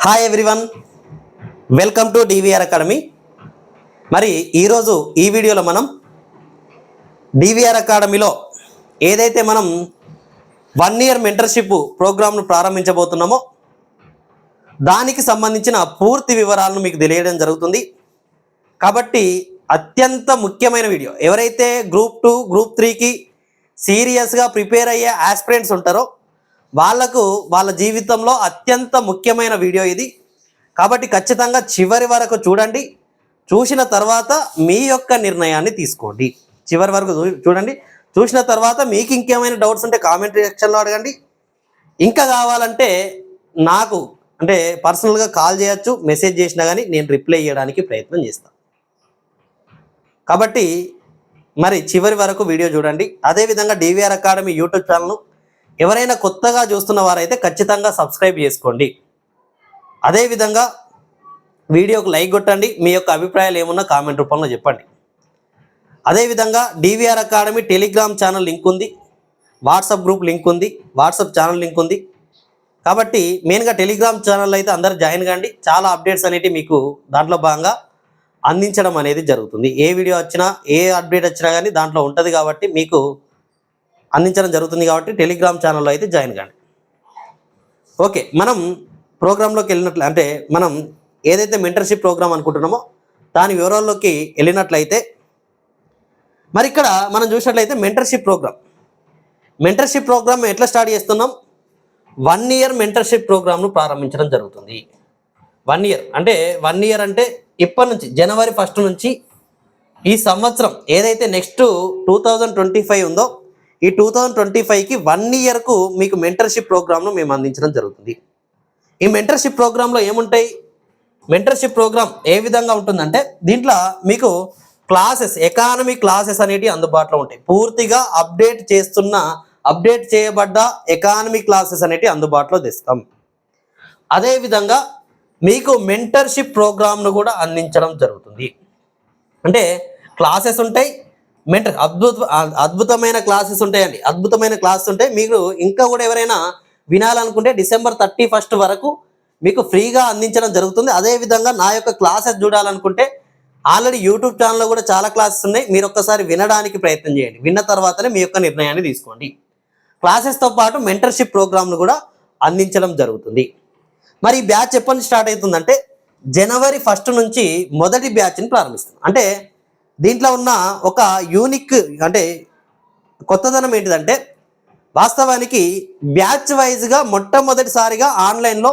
Hi everyone, welcome to DVR academy. మరి ఈరోజు ఈ వీడియోలో మనం డివిఆర్ అకాడమీలో ఏదైతే మనం 1 ఇయర్ మెంటర్షిప్ ప్రోగ్రామ్ను ప్రారంభించబోతున్నామో దానికి సంబంధించిన పూర్తి వివరాలను మీకు తెలియడం జరుగుతుంది. కాబట్టి అత్యంత ముఖ్యమైన వీడియో. ఎవరైతే గ్రూప్ 2 గ్రూప్ 3కి సీరియస్గా ప్రిపేర్ అయ్యే ఆస్పిరెంట్స్ ఉంటారో వాళ్ళకు వాళ్ళ జీవితంలో అత్యంత ముఖ్యమైన వీడియో ఇది. కాబట్టి ఖచ్చితంగా చివరి వరకు చూడండి. చూసిన తర్వాత మీ యొక్క నిర్ణయాన్ని తీసుకోండి. చివరి వరకు చూడండి. చూసిన తర్వాత మీకు ఇంకేమైనా డౌట్స్ ఉంటే కామెంట్ సెక్షన్లో అడగండి. ఇంకా కావాలంటే నాకు అంటే పర్సనల్గా కాల్ చేయొచ్చు, మెసేజ్ చేసినా కానీ నేను రిప్లై చేయడానికి ప్రయత్నం చేస్తాను. కాబట్టి మరి చివరి వరకు వీడియో చూడండి. అదేవిధంగా డివిఆర్ అకాడమీ యూట్యూబ్ ఛానల్ను ఎవరైనా కొత్తగా చూస్తున్న వారైతే ఖచ్చితంగా సబ్స్క్రైబ్ చేసుకోండి. అదేవిధంగా వీడియోకు లైక్ కొట్టండి. మీ యొక్క అభిప్రాయాలు ఏమున్నా కామెంట్ రూపంలో చెప్పండి. అదేవిధంగా DVR academy Telegram channel link ఉంది, వాట్సాప్ గ్రూప్ లింక్ ఉంది, వాట్సాప్ ఛానల్ లింక్ ఉంది. కాబట్టి మెయిన్గా టెలిగ్రామ్ ఛానల్ అయితే అందరు జాయిన్ కాండి. చాలా అప్డేట్స్ అనేవి మీకు దాంట్లో భాగంగా అందించడం అనేది జరుగుతుంది. ఏ వీడియో వచ్చినా ఏ అప్డేట్ వచ్చినా కానీ దాంట్లో ఉంటుంది కాబట్టి మీకు అందించడం జరుగుతుంది. కాబట్టి టెలిగ్రామ్ ఛానల్లో అయితే జాయిన్ కాండి. ఓకే, మనం ప్రోగ్రాంలోకి వెళ్ళినట్లు అంటే మనం ఏదైతే మెంటర్షిప్ ప్రోగ్రామ్ అనుకుంటున్నామో దాని వివరాల్లోకి వెళ్ళినట్లయితే మరి ఇక్కడ మనం చూసినట్లయితే మెంటర్షిప్ ప్రోగ్రామ్ ఎట్లా స్టార్ట్ చేస్తున్నాం? 1 ఇయర్ మెంటర్షిప్ ప్రోగ్రామ్ను ప్రారంభించడం జరుగుతుంది. 1 ఇయర్ అంటే 1 ఇయర్ అంటే ఇప్పటి నుంచి జనవరి 1 నుంచి ఈ సంవత్సరం ఏదైతే నెక్స్ట్ 2025 ఉందో ఈ 2025కి 1 ఇయర్కు మీకు మెంటర్షిప్ ప్రోగ్రామ్ను మేము అందించడం జరుగుతుంది. ఈ మెంటర్షిప్ ప్రోగ్రాంలో ఏముంటాయి? మెంటర్షిప్ ప్రోగ్రామ్ ఏ విధంగా ఉంటుందంటే దీంట్లో మీకు క్లాసెస్, ఎకానమీ క్లాసెస్ అనేటివి అందుబాటులో ఉంటాయి. పూర్తిగా అప్డేట్ చేయబడ్డ ఎకానమీ క్లాసెస్ అనేటివి అందుబాటులో తెస్తాం. అదేవిధంగా మీకు మెంటర్షిప్ ప్రోగ్రామ్ను కూడా అందించడం జరుగుతుంది. అంటే క్లాసెస్ ఉంటాయి, అద్భుతమైన క్లాసెస్ ఉంటాయండి. అద్భుతమైన క్లాసెస్ ఉంటాయి. మీరు ఇంకా కూడా ఎవరైనా వినాలనుకుంటే డిసెంబర్ 31 వరకు మీకు ఫ్రీగా అందించడం జరుగుతుంది. అదేవిధంగా నా యొక్క క్లాసెస్ చూడాలనుకుంటే ఆల్రెడీ యూట్యూబ్ ఛానల్లో కూడా చాలా క్లాసెస్ ఉన్నాయి. మీరు ఒక్కసారి వినడానికి ప్రయత్నం చేయండి. విన్న తర్వాతనే మీ యొక్క నిర్ణయాన్ని తీసుకోండి. క్లాసెస్తో పాటు మెంటర్షిప్ ప్రోగ్రామ్ను కూడా అందించడం జరుగుతుంది. మరి ఈ బ్యాచ్ ఎప్పటి నుంచి స్టార్ట్ అవుతుందంటే జనవరి 1 నుంచి మొదటి బ్యాచ్ని ప్రారంభిస్తాం. అంటే దీంట్లో ఉన్న ఒక యూనిక్ అంటే కొత్తదనం ఏంటిదంటే వాస్తవానికి బ్యాచ్ వైజ్గా మొట్టమొదటిసారిగా ఆన్లైన్లో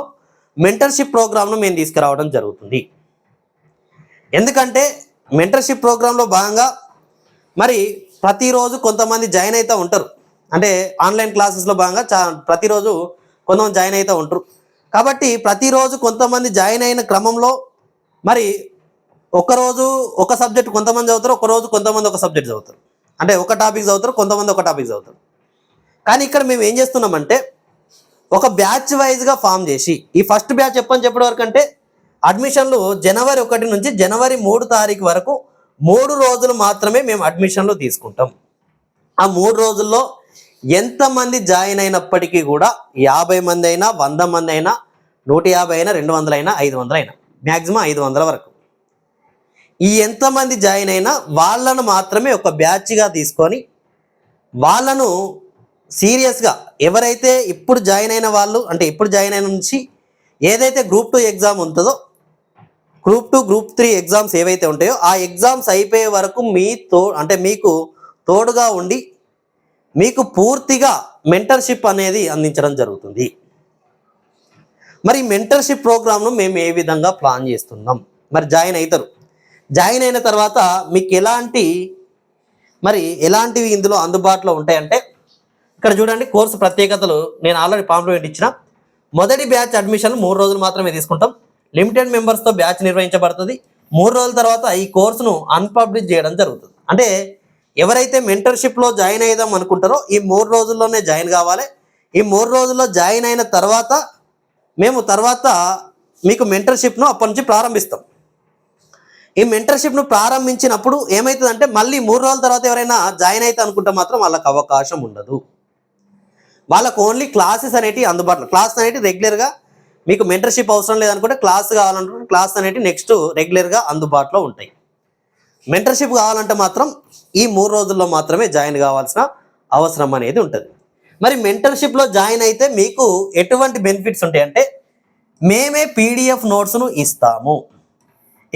మెంటర్షిప్ ప్రోగ్రామ్ను మేము తీసుకురావడం జరుగుతుంది. ఎందుకంటే మెంటర్షిప్ ప్రోగ్రాంలో భాగంగా మరి ప్రతిరోజు కొంతమంది జాయిన్ అవుతూ ఉంటారు. అంటే ఆన్లైన్ క్లాసెస్లో భాగంగా ప్రతిరోజు కొంతమంది జాయిన్ అవుతూ ఉంటారు. కాబట్టి ప్రతిరోజు కొంతమంది జాయిన్ అయిన క్రమంలో మరి ఒకరోజు ఒక సబ్జెక్ట్ కొంతమంది చదువుతారు, ఒకరోజు కొంతమంది ఒక సబ్జెక్ట్ చదువుతారు. అంటే ఒక టాపిక్ చదువుతారు, కొంతమంది ఒక టాపిక్ చదువుతారు. కానీ ఇక్కడ మేము ఏం చేస్తున్నామంటే ఒక బ్యాచ్ వైజ్గా ఫామ్ చేసి ఈ ఫస్ట్ బ్యాచ్ చెప్పడం వరకు అంటే అడ్మిషన్లు జనవరి 1 నుంచి జనవరి 3 తారీఖు వరకు 3 రోజులు మాత్రమే మేము అడ్మిషన్లు తీసుకుంటాం. ఆ 3 రోజుల్లో ఎంతమంది జాయిన్ అయినప్పటికీ కూడా 50 మంది అయినా, 100 మంది అయినా, 150 అయినా, 200 అయినా, 500 అయినా, మ్యాక్సిమం 500 వరకు ఈ ఎంతమంది జాయిన్ అయినా వాళ్ళను మాత్రమే ఒక బ్యాచ్గా తీసుకొని వాళ్ళను సీరియస్గా ఎవరైతే ఇప్పుడు జాయిన్ అయిన వాళ్ళు అంటే ఇప్పుడు జాయిన్ అయిన నుంచి ఏదైతే గ్రూప్ 2 ఎగ్జామ్ ఉంటుందో గ్రూప్ 2 గ్రూప్ 3 ఎగ్జామ్స్ ఏవైతే ఉంటాయో ఆ ఎగ్జామ్స్ అయిపోయే వరకు మీకు తోడుగా ఉండి మీకు పూర్తిగా మెంటర్షిప్ అనేది అందించడం జరుగుతుంది. మరి మెంటర్షిప్ ప్రోగ్రామ్ను మేము ఏ విధంగా ప్లాన్ చేస్తున్నాం? మరి జాయిన్ అవుతారు. జాయిన్ అయిన తర్వాత మీకు ఎలాంటివి ఇందులో అందుబాటులో ఉంటాయంటే ఇక్కడ చూడండి, కోర్సు ప్రత్యేకతలు నేను ఆల్రెడీ పాంప్లెట్ ఇచ్చిన. మొదటి బ్యాచ్ అడ్మిషన్ 3 రోజులు మాత్రమే తీసుకుంటాం. లిమిటెడ్ మెంబర్స్తో బ్యాచ్ నిర్వహించబడుతుంది. 3 రోజుల తర్వాత ఈ కోర్సును అన్పబ్లిష్ చేయడం జరుగుతుంది. అంటే ఎవరైతే మెంటర్షిప్లో జాయిన్ అయ్యాం అనుకుంటారో ఈ 3 రోజుల్లోనే జాయిన్ కావాలి. ఈ 3 రోజుల్లో జాయిన్ అయిన తర్వాత మేము మీకు మెంటర్షిప్ను అప్పటి నుంచి ప్రారంభిస్తాం. ఈ మెంటర్షిప్ను ప్రారంభించినప్పుడు ఏమవుతుందంటే మళ్ళీ 3 రోజుల తర్వాత ఎవరైనా జాయిన్ అయితే అనుకుంటే మాత్రం వాళ్ళకి అవకాశం ఉండదు. వాళ్ళకు ఓన్లీ క్లాసెస్ అనేటివి అందుబాటులో, క్లాస్ అనేటివి రెగ్యులర్గా మీకు మెంటర్షిప్ అవసరం లేదనుకుంటే క్లాస్ కావాలనుకుంటే క్లాస్ అనేవి నెక్స్ట్ రెగ్యులర్గా అందుబాటులో ఉంటాయి. మెంటర్షిప్ కావాలంటే మాత్రం ఈ 3 రోజుల్లో మాత్రమే జాయిన్ కావాల్సిన అవసరం అనేది ఉంటుంది. మరి మెంటర్షిప్లో జాయిన్ అయితే మీకు ఎటువంటి బెనిఫిట్స్ ఉంటాయంటే మేమే పీడిఎఫ్ నోట్స్ను ఇస్తాము.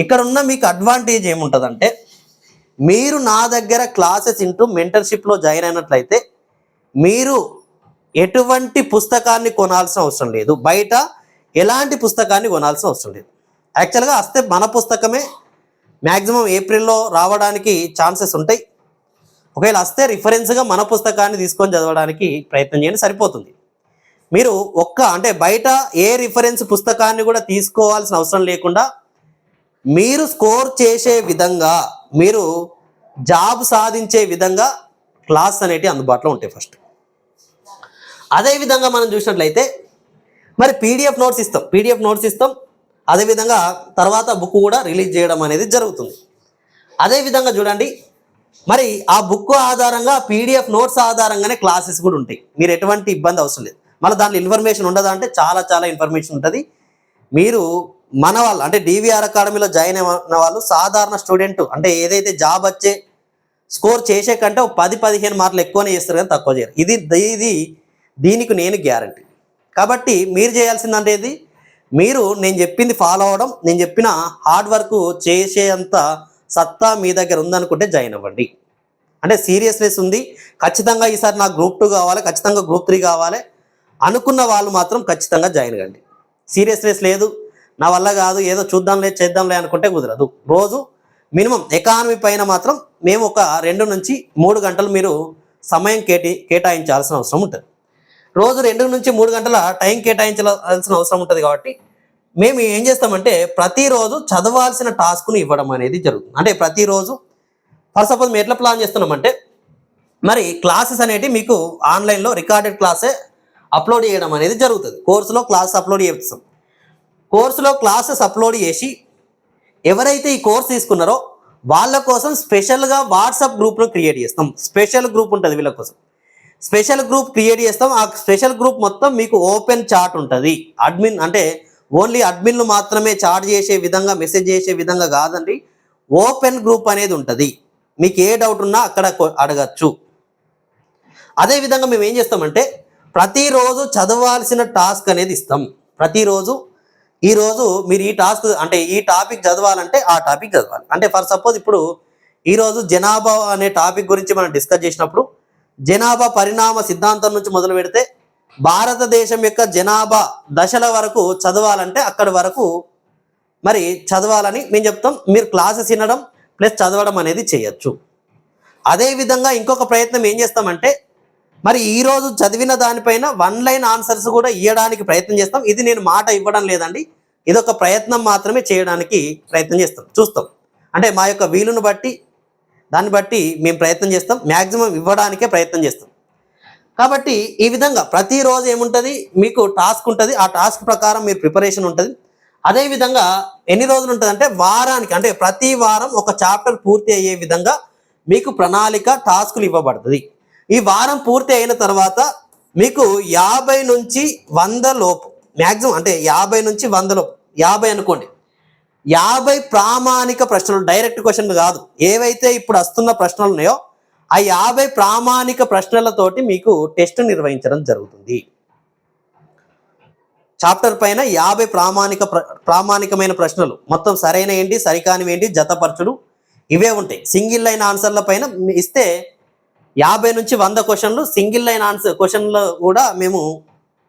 ఇక్కడ ఉన్న మీకు అడ్వాంటేజ్ ఏముంటుందంటే మీరు నా దగ్గర క్లాసెస్ ఇంటూ మెంటర్షిప్లో జాయిన్ అయినట్లయితే మీరు ఎటువంటి పుస్తకాన్ని కొనాల్సిన అవసరం లేదు, బయట ఎలాంటి పుస్తకాన్ని కొనాల్సిన అవసరం లేదు. యాక్చువల్గా వస్తే మన పుస్తకమే మ్యాక్సిమం ఏప్రిల్లో రావడానికి ఛాన్సెస్ ఉంటాయి. ఒకవేళ వస్తే రిఫరెన్స్గా మన పుస్తకాన్ని తీసుకొని చదవడానికి ప్రయత్నం చేయండి, సరిపోతుంది. మీరు అంటే బయట ఏ రిఫరెన్స్ పుస్తకాన్ని కూడా తీసుకోవాల్సిన అవసరం లేకుండా మీరు స్కోర్ చేసే విధంగా, మీరు జాబ్ సాధించే విధంగా క్లాస్ అనేవి అందుబాటులో ఉంటాయి ఫస్ట్. అదేవిధంగా మనం చూసినట్లయితే మరి పీడిఎఫ్ నోట్స్ ఇస్తాం. అదేవిధంగా తర్వాత బుక్ కూడా రిలీజ్ చేయడం అనేది జరుగుతుంది. అదేవిధంగా చూడండి, మరి ఆ బుక్ ఆధారంగా పీడిఎఫ్ నోట్స్ ఆధారంగానే క్లాసెస్ కూడా ఉంటాయి. మీరు ఎటువంటి ఇబ్బంది అవసరం లేదు. మళ్ళీ దాంట్లో ఇన్ఫర్మేషన్ ఉండదా అంటే చాలా ఇన్ఫర్మేషన్ ఉంటుంది. మీరు మన వాళ్ళు అంటే డివిఆర్ అకాడమీలో జాయిన్ అయిన వాళ్ళు సాధారణ స్టూడెంట్ అంటే ఏదైతే జాబ్ వచ్చే స్కోర్ చేసే కంటే 10-15 మార్కులు ఎక్కువనే చేస్తారు కానీ తక్కువ చేయరు. ఇది దీనికి నేను గ్యారంటీ. కాబట్టి మీరు చేయాల్సిందంటే మీరు నేను చెప్పింది ఫాలో అవ్వడం, నేను చెప్పిన హార్డ్ వర్క్ చేసేంత సత్తా మీ దగ్గర ఉందనుకుంటే జాయిన్ అవ్వండి. అంటే సీరియస్నెస్ ఉంది, ఖచ్చితంగా ఈసారి నాకు గ్రూప్ 2 కావాలి, ఖచ్చితంగా గ్రూప్ 3 కావాలి అనుకున్న వాళ్ళు మాత్రం ఖచ్చితంగా జాయిన్ కండి. సీరియస్నెస్ లేదు, నా వల్ల కాదు, ఏదో చేద్దాంలే అనుకుంటే కుదరదు. రోజు మినిమం ఎకానమీ పైన మాత్రం మేము ఒక 2 నుంచి 3 గంటలు మీరు సమయం కేటాయించాల్సిన అవసరం ఉంటుంది. రోజు 2 నుంచి 3 గంటల టైం కేటాయించాల్సిన అవసరం ఉంటుంది. కాబట్టి మేము ఏం చేస్తామంటే ప్రతిరోజు చదవాల్సిన టాస్క్ను ఇవ్వడం అనేది జరుగుతుంది. అంటే ప్రతిరోజు ఫర్ సపోజ్ మేము ఎట్లా ప్లాన్ చేస్తున్నామంటే మరి క్లాసెస్ అనేవి మీకు ఆన్లైన్లో రికార్డెడ్ క్లాసే అప్లోడ్ చేయడం అనేది జరుగుతుంది. కోర్సులో క్లాస్ అప్లోడ్ చేస్తాం. కోర్సులో క్లాసెస్ అప్లోడ్ చేసి ఎవరైతే ఈ కోర్స్ తీసుకున్నారో వాళ్ళ కోసం స్పెషల్గా వాట్సాప్ గ్రూప్ను క్రియేట్ చేస్తాం. స్పెషల్ గ్రూప్ ఉంటుంది వీళ్ళ కోసం. స్పెషల్ గ్రూప్ క్రియేట్ చేస్తాం. ఆ స్పెషల్ గ్రూప్ మొత్తం మీకు ఓపెన్ చాట్ ఉంటుంది. అడ్మిన్ అంటే ఓన్లీ అడ్మిన్లు మాత్రమే చాట్ చేసే విధంగా, మెసేజ్ చేసే విధంగా కాదండి. ఓపెన్ గ్రూప్ అనేది ఉంటుంది. మీకు ఏ డౌట్ ఉన్నా అక్కడ అడగచ్చు. అదేవిధంగా మేము ఏం చేస్తామంటే ప్రతిరోజు చదవాల్సిన టాస్క్ అనేది ఇస్తాం. ప్రతిరోజు ఈరోజు మీరు ఈ టాస్క్ అంటే ఈ టాపిక్ చదవాలంటే ఆ టాపిక్ చదవాలి. అంటే ఫర్ సపోజ్ ఇప్పుడు ఈరోజు జనాభా అనే టాపిక్ గురించి మనం డిస్కస్ చేసినప్పుడు జనాభా పరిణామ సిద్ధాంతం నుంచి మొదలు పెడితే భారతదేశం యొక్క జనాభా దశల వరకు చదవాలంటే అక్కడి వరకు మరి చదవాలని మేము చెప్తాం. మీరు క్లాసెస్ వినడం ప్లస్ చదవడం అనేది చేయొచ్చు. అదేవిధంగా ఇంకొక ప్రయత్నం ఏం చేస్తామంటే మరి ఈరోజు చదివిన దానిపైన 1 లైన్ ఆన్సర్స్ కూడా ఇవ్వడానికి ప్రయత్నం చేస్తాం. ఇది నేను మాట ఇవ్వడం లేదండి, ఇదొక ప్రయత్నం మాత్రమే చేయడానికి ప్రయత్నం చూస్తాం. అంటే మా యొక్క వీలును బట్టి దాన్ని బట్టి మేము ప్రయత్నం చేస్తాం, మ్యాక్సిమం ఇవ్వడానికే ప్రయత్నం చేస్తాం. కాబట్టి ఈ విధంగా ప్రతిరోజు ఏముంటుంది మీకు టాస్క్ ఉంటుంది. ఆ టాస్క్ ప్రకారం మీరు ప్రిపరేషన్ ఉంటుంది. అదేవిధంగా ఎన్ని రోజులు ఉంటుంది అంటే వారానికి, అంటే ప్రతి వారం ఒక చాప్టర్ పూర్తి అయ్యే విధంగా మీకు ప్రణాళిక టాస్కులు ఇవ్వబడుతుంది. ఈ వారం పూర్తి అయిన తర్వాత మీకు 50 నుంచి 100 లోపు మ్యాక్సిమం, అంటే 50 నుంచి 100 లోపు, 50 అనుకోండి, 50 ప్రామాణిక ప్రశ్నలు, డైరెక్ట్ క్వశ్చన్లు కాదు, ఏవైతే ఇప్పుడు వస్తున్న ప్రశ్నలు ఉన్నాయో ఆ 50 ప్రామాణిక ప్రశ్నలతోటి మీకు టెస్ట్ నిర్వహించడం జరుగుతుంది. చాప్టర్ పైన 50 ప్రామాణికమైన ప్రశ్నలు, మొత్తం సరైన ఏంటి, సరికానివి ఏంటి, జతపరచుడు, ఇవే ఉంటాయి. సింగిల్ లైన్ ఆన్సర్ల పైన ఇస్తే 50 నుంచి 100 క్వశ్చన్లు, సింగిల్ లైన్ ఆన్సర్ క్వశ్చన్లు కూడా మేము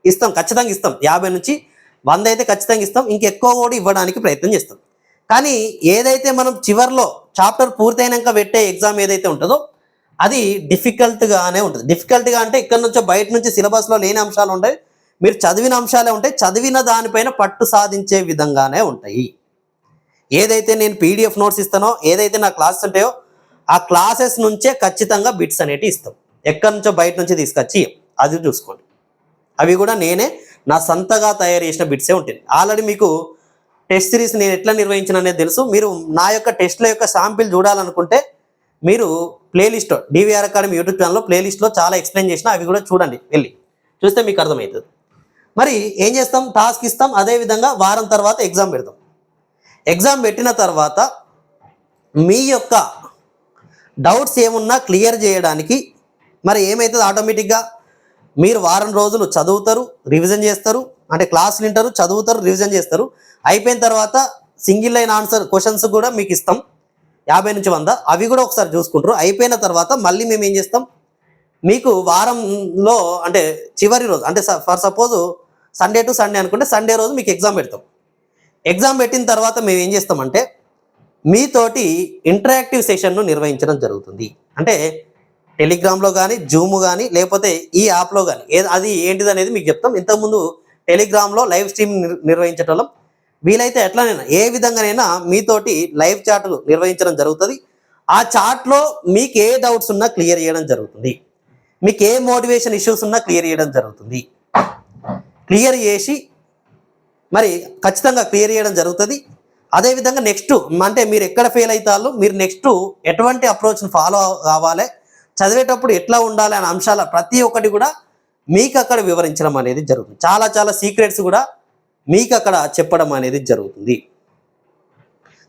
ఇస్తాం, ఖచ్చితంగా ఇస్తాం. 50 నుంచి 100 అయితే ఖచ్చితంగా ఇస్తాం, ఇంకెక్కువ కూడా ఇవ్వడానికి ప్రయత్నం చేస్తాం. కానీ ఏదైతే మనం చివరిలో చాప్టర్ పూర్తయినాక పెట్టే ఎగ్జామ్ ఏదైతే ఉంటుందో అది డిఫికల్ట్గానే ఉంటుంది. డిఫికల్ట్గా అంటే ఇక్కడ నుంచో బయట నుంచి సిలబస్లో లేని అంశాలు ఉంటాయి, మీరు చదివిన అంశాలే ఉంటాయి. చదివిన దానిపైన పట్టు సాధించే విధంగానే ఉంటాయి. ఏదైతే నేను పీడిఎఫ్ నోట్స్ ఇస్తానో, ఏదైతే నా క్లాసెస్ ఉంటాయో ఆ క్లాసెస్ నుంచే ఖచ్చితంగా బిట్స్ అనేవి ఇస్తాం. ఎక్కడి నుంచో బయట నుంచి తీసుకొచ్చి అది చూసుకోండి. అవి కూడా నేనే నా సొంతగా తయారు చేసిన బిట్సే ఉంటుంది. ఆల్రెడీ మీకు టెస్ట్ సిరీస్ నేను ఎట్లా నిర్వహించిన అనేది తెలుసు. మీరు నా యొక్క టెస్ట్ల యొక్క శాంపిల్ చూడాలనుకుంటే మీరు ప్లేలిస్ట్, డివిఆర్ అకాడమీ యూట్యూబ్ ఛానల్లో ప్లేలిస్ట్లో చాలా ఎక్స్ప్లెయిన్ చేసిన, అవి కూడా చూడండి, వెళ్ళి చూస్తే మీకు అర్థమవుతుంది. మరి ఏం చేస్తాం, టాస్క్ ఇస్తాం, అదేవిధంగా వారం తర్వాత ఎగ్జామ్ పెడతాం. ఎగ్జామ్ పెట్టిన తర్వాత మీ యొక్క డౌట్స్ ఏమున్నా క్లియర్ చేయడానికి మరి ఏమవుతుంది, ఆటోమేటిక్గా మీరు వారం రోజులు చదువుతారు, రివిజన్ చేస్తారు, అంటే క్లాసులు వింటారు, చదువుతారు, రివిజన్ చేస్తారు. అయిపోయిన తర్వాత సింగిల్ లైన్ ఆన్సర్ క్వశ్చన్స్ కూడా మీకు ఇస్తాం 50 నుంచి 100, అవి కూడా ఒకసారి చూసుకుంటారు. అయిపోయిన తర్వాత మళ్ళీ మేము ఏం చేస్తాం, మీకు వారంలో అంటే చివరి రోజు, అంటే for suppose Sunday to Sunday అనుకుంటే సండే రోజు మీకు ఎగ్జామ్ పెడతాం. ఎగ్జామ్ పెట్టిన తర్వాత మేము ఏం చేస్తామంటే మీతోటి ఇంటరాక్టివ్ సెషన్ను నిర్వహించడం జరుగుతుంది. అంటే టెలిగ్రామ్లో కానీ, జూమ్ కానీ, లేకపోతే ఈ యాప్లో కానీ అది ఏంటిది అనేది మీకు చెప్తాం. ఇంతకుముందు టెలిగ్రామ్లో లైవ్ స్ట్రీమ్ నిర్వహించటం, వీలైతే ఎట్లనైనా ఏ విధంగానైనా మీతోటి లైవ్ చాట్లు నిర్వహించడం జరుగుతుంది. ఆ చాట్లో మీకు ఏ డౌట్స్ ఉన్నా క్లియర్ చేయడం జరుగుతుంది, మీకు ఏ మోటివేషన్ ఇష్యూస్ ఉన్నా క్లియర్ చేయడం జరుగుతుంది. క్లియర్ చేసి మరి ఖచ్చితంగా క్లియర్ చేయడం జరుగుతుంది. అదేవిధంగా నెక్స్ట్ అంటే మీరు ఎక్కడ ఫెయిల్ అవుతారో, మీరు నెక్స్ట్ ఎటువంటి అప్రోచ్ని ఫాలో కావాలి, చదివేటప్పుడు ఎట్లా ఉండాలి అనే అంశాల ప్రతి ఒక్కటి కూడా మీకు అక్కడ వివరించడం అనేది జరుగుతుంది. చాలా చాలా సీక్రెట్స్ కూడా మీకు అక్కడ చెప్పడం అనేది జరుగుతుంది.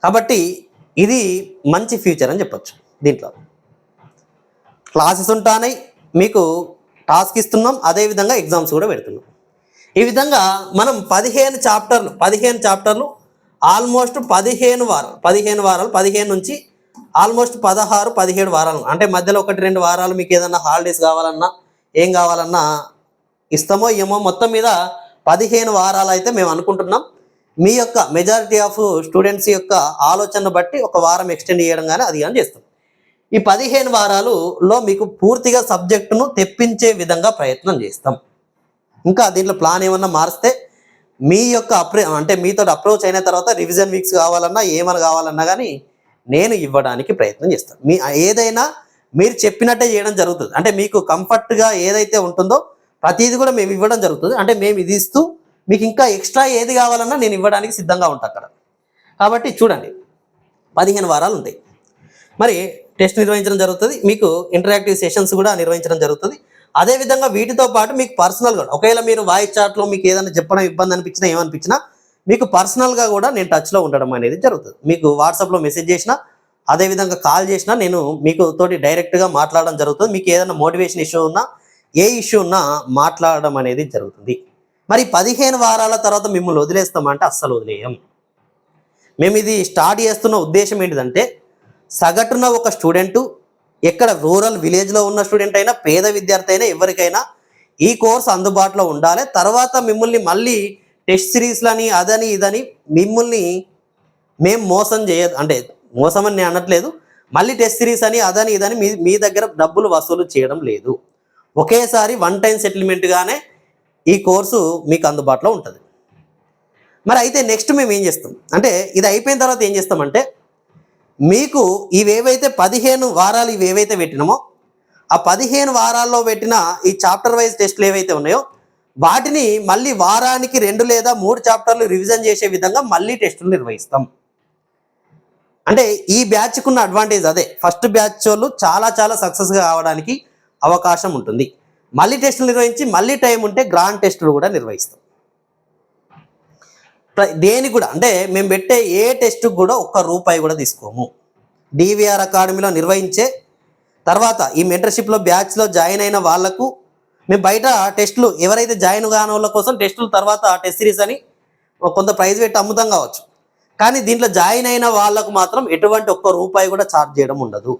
కాబట్టి ఇది మంచి ఫ్యూచర్ అని చెప్పొచ్చు. దీంట్లో క్లాసెస్ ఉంటాయి, మీకు టాస్క్ ఇస్తున్నాం, అదేవిధంగా ఎగ్జామ్స్ కూడా పెడుతున్నాం. ఈ విధంగా మనం 15 చాప్టర్లు ఆల్మోస్ట్ 15 వారాలు 15 నుంచి ఆల్మోస్ట్ 16-17 వారాలు, అంటే మధ్యలో 1-2 వారాలు మీకు ఏదన్నా హాలిడేస్ కావాలన్నా ఏం కావాలన్నా ఇస్తామో ఏమో, మొత్తం మీద 15 వారాలు అయితే మేము అనుకుంటున్నాం. మీ యొక్క మెజారిటీ ఆఫ్ స్టూడెంట్స్ యొక్క ఆలోచనను బట్టి ఒక వారం ఎక్స్టెండ్ చేయడం కానీ అది కానీ చేస్తాం. ఈ 15 వారాలలో మీకు పూర్తిగా సబ్జెక్టును తెప్పించే విధంగా ప్రయత్నం చేస్తాం. ఇంకా దీంట్లో ప్లాన్ ఏమన్నా మారిస్తే మీ యొక్క అంటే మీతో అప్రోచ్ అయిన తర్వాత రివిజన్ వీక్స్ కావాలన్నా ఏమైనా కావాలన్నా కానీ నేను ఇవ్వడానికి ప్రయత్నం చేస్తాను. ఏదైనా మీరు చెప్పినట్టే చేయడం జరుగుతుంది. అంటే మీకు కంఫర్ట్గా ఏదైతే ఉంటుందో ప్రతిదీ కూడా మేము ఇవ్వడం జరుగుతుంది. అంటే మేము ఇది ఇస్తూ మీకు ఇంకా ఎక్స్ట్రా ఏది కావాలన్నా నేను ఇవ్వడానికి సిద్ధంగా ఉంటాను అక్కడ. కాబట్టి చూడండి, 15 వారాలు ఉంటాయి. మరి టెస్ట్ నిర్వహించడం జరుగుతుంది, మీకు ఇంటరాక్టివ్ సెషన్స్ కూడా నిర్వహించడం జరుగుతుంది. అదేవిధంగా వీటితో పాటు మీకు పర్సనల్గా ఒకవేళ మీరు వాయిస్ చాట్లో మీకు ఏదైనా చెప్పడం ఇబ్బంది అనిపించినా ఏమనిపించినా మీకు పర్సనల్గా కూడా నేను టచ్లో ఉండడం అనేది జరుగుతుంది. మీకు వాట్సాప్లో మెసేజ్ చేసినా, అదేవిధంగా కాల్ చేసినా నేను మీకు తోటి డైరెక్ట్గా మాట్లాడడం జరుగుతుంది. మీకు ఏదైనా మోటివేషన్ ఇష్యూ ఉన్నా, ఏ ఇష్యూ ఉన్నా మాట్లాడడం అనేది జరుగుతుంది. మరి 15 వారాల తర్వాత మిమ్మల్ని వదిలేస్తామంటే అస్సలు వదిలేయం. మేము ఇది స్టార్ట్ చేస్తున్న ఉద్దేశం ఏంటిదంటే సగటున ఒక స్టూడెంటు, ఎక్కడ రూరల్ విలేజ్లో ఉన్న స్టూడెంట్ అయినా, పేద విద్యార్థి అయినా, ఎవరికైనా ఈ కోర్స్ అందుబాటులో ఉండాలి. తర్వాత మిమ్మల్ని మళ్ళీ టెస్ట్ సిరీస్లని అదని ఇదని మిమ్మల్ని మేము మోసం చేయదు, అంటే మోసం అని నేను అనట్లేదు, మళ్ళీ టెస్ట్ సిరీస్ అని అదని ఇదని మీ దగ్గర డబ్బులు వసూలు చేయడం లేదు. ఒకేసారి 1 టైం సెటిల్మెంట్గానే ఈ కోర్సు మీకు అందుబాటులో ఉంటుంది. మరి అయితే నెక్స్ట్ మేము ఏం చేస్తాం అంటే ఇది అయిపోయిన తర్వాత ఏం చేస్తామంటే మీకు ఇవేవైతే 15 వారాలు ఇవేవైతే పెట్టినామో ఆ 15 వారాల్లో పెట్టిన ఈ చాప్టర్ వైజ్ టెస్టులు ఏవైతే ఉన్నాయో వాటిని మళ్ళీ వారానికి 2 లేదా 3 చాప్టర్లు రివిజన్ చేసే విధంగా మళ్ళీ టెస్టులు నిర్వహిస్తాం. అంటే ఈ బ్యాచ్కున్న అడ్వాంటేజ్ అదే, ఫస్ట్ బ్యాచ్ వాళ్ళు చాలా చాలా సక్సెస్గా కావడానికి అవకాశం ఉంటుంది. మళ్ళీ టెస్టులు నిర్వహించి మళ్ళీ టైం ఉంటే గ్రాండ్ టెస్టులు కూడా నిర్వహిస్తాం. దేనికి కూడా అంటే మేము పెట్టే ఏ టెస్ట్కి కూడా ₹1 కూడా తీసుకోము. డివిఆర్ అకాడమీలో నిర్వహించే తర్వాత ఈ మెంటర్షిప్లో బ్యాచ్లో జాయిన్ అయిన వాళ్లకు మేము బయట టెస్టులు ఎవరైతే జాయిన్ కాని వాళ్ళ కోసం టెస్టుల తర్వాత టెస్ట్ సిరీస్ అని కొంత ప్రైజ్ పెట్టి అమ్ముతాం కావచ్చు, కానీ దీంట్లో జాయిన్ అయిన వాళ్ళకు మాత్రం ఎటువంటి ₹1 కూడా ఛార్జ్ చేయడం ఉండదు.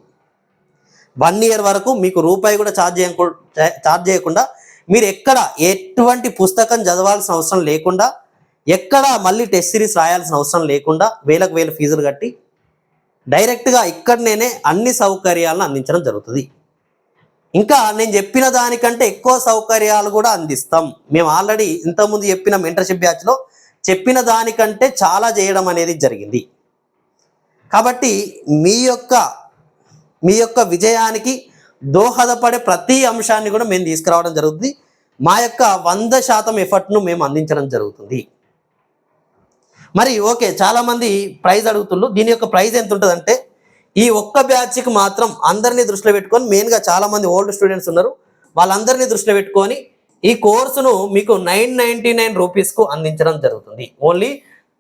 1 ఇయర్ వరకు మీకు ₹1 కూడా ఛార్జ్ చేయకుండా మీరు ఎక్కడ ఎటువంటి పుస్తకం చదవాల్సిన అవసరం లేకుండా, ఎక్కడ మళ్ళీ టెస్ట్ సిరీస్ రాయాల్సిన అవసరం లేకుండా వేలకు వేలు ఫీజులు కట్టి డైరెక్ట్గా ఇక్కడనే అన్ని సౌకర్యాలను అందించడం జరుగుతుంది. ఇంకా నేను చెప్పిన దానికంటే ఎక్కువ సౌకర్యాలు కూడా అందిస్తాం. మేము ఆల్రెడీ ఇంతకుముందు చెప్పిన మెంటర్షిప్ బ్యాచ్లో చెప్పిన దానికంటే చాలా చేయడం అనేది జరిగింది. కాబట్టి మీ యొక్క విజయానికి దోహదపడే ప్రతి అంశాన్ని కూడా మేము తీసుకురావడం జరుగుతుంది. మా యొక్క 100% ఎఫర్ట్ను మేము అందించడం జరుగుతుంది. మరి ఓకే, చాలామంది ప్రైజ్ అడుగుతున్నారు. దీని యొక్క ప్రైజ్ ఎంత ఉంటుందంటే ఈ ఒక్క బ్యాచ్కి మాత్రం అందరినీ దృష్టిలో పెట్టుకొని, మెయిన్గా చాలామంది ఓల్డ్ స్టూడెంట్స్ ఉన్నారు, వాళ్ళందరినీ దృష్టిలో పెట్టుకొని ఈ కోర్సును మీకు 999 రూపీస్కు అందించడం జరుగుతుంది. ఓన్లీ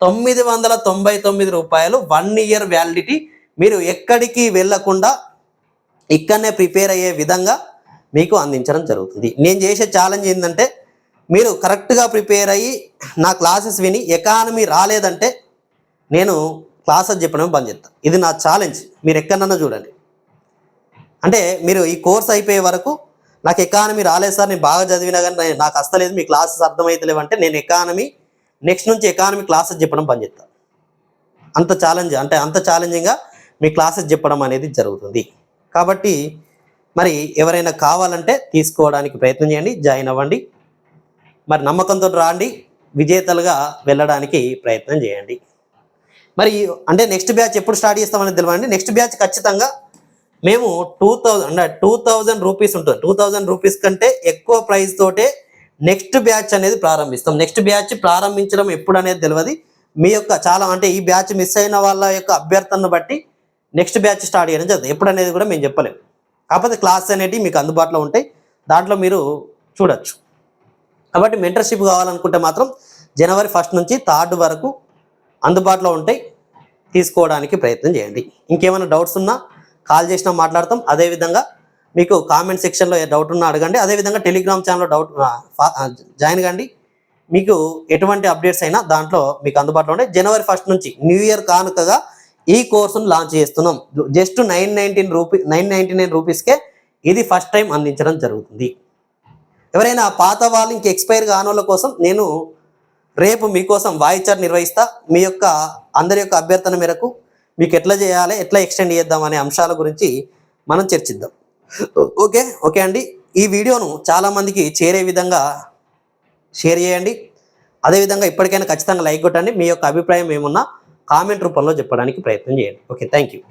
999 రూపాయలు 1 ఇయర్ వ్యాలిడిటీ. మీరు ఎక్కడికి వెళ్ళకుండా ఇక్కడనే ప్రిపేర్ అయ్యే విధంగా మీకు అందించడం జరుగుతుంది. నేను చేసే ఛాలెంజ్ ఏంటంటే మీరు కరెక్ట్గా ప్రిపేర్ అయ్యి నా క్లాసెస్ విని ఎకానమీ రాలేదంటే నేను క్లాసెస్ చెప్పడం బంద్ చేస్తాను. ఇది నా ఛాలెంజ్. మీరు ఎక్కడన్నా చూడండి. అంటే మీరు ఈ కోర్స్ అయిపోయే వరకు నాకు ఎకానమీ రాలేదు సార్, నేను బాగా చదివినా కానీ నాకు వస్తలేదు, మీ క్లాసెస్ అర్థమవుతలేవు అంటే నేను నెక్స్ట్ నుంచి ఎకానమీ క్లాసెస్ చెప్పడం బంద్ చేస్తాను. అంత ఛాలెంజింగ్గా మీ క్లాసెస్ చెప్పడం అనేది జరుగుతుంది. కాబట్టి మరి ఎవరైనా కావాలంటే తీసుకోవడానికి ప్రయత్నం చేయండి, జాయిన్ అవ్వండి. మరి నమ్మకంతో రాండి, విజేతలుగా వెళ్ళడానికి ప్రయత్నం చేయండి. మరి అంటే నెక్స్ట్ బ్యాచ్ ఎప్పుడు స్టార్ట్ చేస్తామనేది తెలియండి. నెక్స్ట్ బ్యాచ్ ఖచ్చితంగా మేము 2000 రూపీస్ ఉంటుంది. 2000 రూపీస్ కంటే ఎక్కువ ప్రైస్ తోటే నెక్స్ట్ బ్యాచ్ అనేది ప్రారంభిస్తాం. నెక్స్ట్ బ్యాచ్ ప్రారంభించడం ఎప్పుడు అనేది తెలియదు. మీ యొక్క ఈ బ్యాచ్ మిస్ అయిన వాళ్ళ యొక్క అభ్యర్థనను బట్టి నెక్స్ట్ బ్యాచ్ స్టార్ట్ చేయడం జరుగుతుంది. ఎప్పుడు అనేది కూడా మేము చెప్పలేము. కాకపోతే క్లాస్ అనేవి మీకు అందుబాటులో ఉంటాయి, దాంట్లో మీరు చూడొచ్చు. కాబట్టి మెంటర్షిప్ కావాలనుకుంటే మాత్రం జనవరి 1 నుంచి 3 వరకు అందుబాటులో ఉంటాయి, తీసుకోవడానికి ప్రయత్నం చేయండి. ఇంకేమైనా డౌట్స్ ఉన్నా కాల్ చేసినా మాట్లాడతాం. అదేవిధంగా మీకు కామెంట్ సెక్షన్లో ఏ డౌట్ ఉన్నా అడగండి. అదేవిధంగా టెలిగ్రామ్ ఛానల్లో జాయిన్ కండి. మీకు ఎటువంటి అప్డేట్స్ అయినా దాంట్లో మీకు అందుబాటులో ఉంటాయి. జనవరి 1 నుంచి న్యూ ఇయర్ కానుకగా ఈ కోర్సును లాంచ్ చేస్తున్నాం. జస్ట్ 999 రూపీస్కే ఇది ఫస్ట్ టైం అందించడం జరుగుతుంది. ఎవరైనా పాత వాళ్ళు ఇంక ఎక్స్పైర్ కాని వాళ్ళ కోసం నేను రేపు మీకోసం వాయిస్ చాట్ నిర్వహిస్తా. మీ యొక్క అందరి యొక్క అభ్యర్థన మేరకు మీకు ఎట్లా చేయాలి, ఎట్లా ఎక్స్టెండ్ చేద్దాం అనే అంశాల గురించి మనం చర్చిద్దాం. ఓకే అండి. ఈ వీడియోను చాలామందికి చేరే విధంగా షేర్ చేయండి. అదేవిధంగా ఇప్పటికైనా ఖచ్చితంగా లైక్ కొట్టండి. మీ యొక్క అభిప్రాయం ఏమున్నా కామెంట్ రూపంలో చెప్పడానికి ప్రయత్నం చేయండి. Okay, thank you.